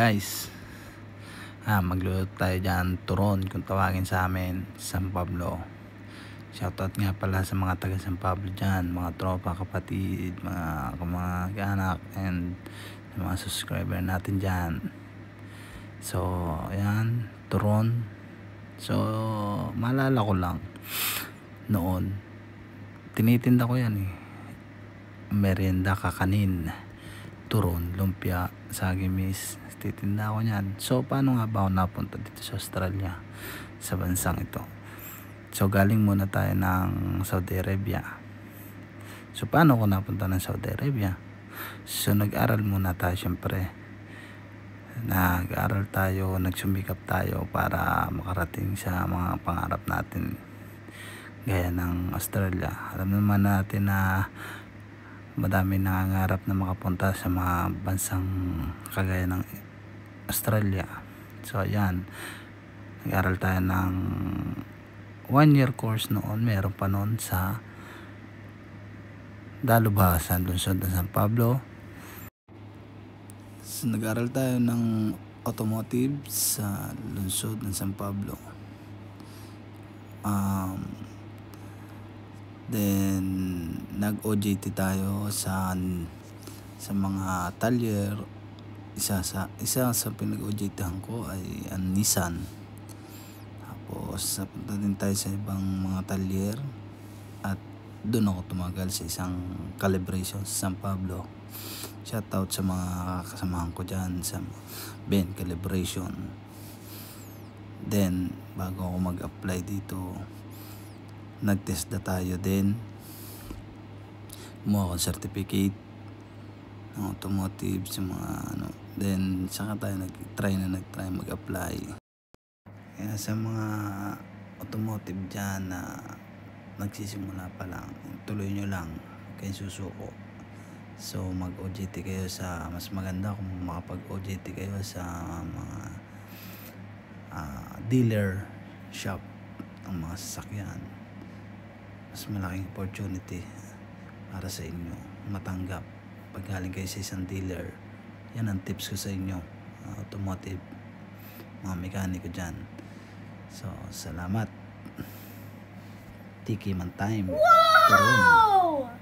guys, magluluto tayo dyan turon kung tawagin sa amin, San Pablo. Shoutout nga pala sa mga taga San Pablo dyan, mga tropa, kapatid, mga kamag-anak, and mga subscriber natin dyan. So ayan, turon. So maalala ko lang noon, tinitinda ko yan merienda, kakanin, turon, lumpia, sagimis, titinda ako niyan. So paano nga ba ako napunta dito sa Australia, sa bansang ito? So galing muna tayo ng Saudi Arabia. So paano ako napunta ng Saudi Arabia? So nag-aral muna tayo, syempre. Nag-aral tayo, nagsumikap tayo para makarating sa mga pangarap natin, gaya ng Australia. Alam naman natin na madami nangangarap na makapunta sa mga bansang kagaya ng Australia. So ayan, nag-aral tayo ng 1-year course noon. Meron pa noon sa Dalubhasan, lungsod ng San Pablo. So nag-aral tayo ng automotive sa lungsod ng San Pablo. Then nag-OJT tayo sa mga talyer. Isa sa pinag-OJT-han ko ay ang Nissan. Tapos napunta din tayo sa ibang mga talyer, at doon ako tumagal sa isang calibration sa San Pablo. Shoutout sa mga kasamahan ko dyan sa Ben Calibration. Then bago ako mag-apply dito, nag-test na tayo din, kumuha akong certificate ng automotive sa mga then saka tayo nag-try mag-apply. Kaya sa mga automotive dyan na nagsisimula pa lang, tuloy nyo lang, kayo susuko. So mag-OJT kayo sa, mas maganda kung makapag-OJT kayo sa mga dealer shop ng mga sasakyan. Mas malaking opportunity para sa inyo matanggap pag galing kayo sa isang dealer. Yan ang tips ko sa inyo, automotive, mga mekaniko dyan. So salamat. Tiki man time. Wow!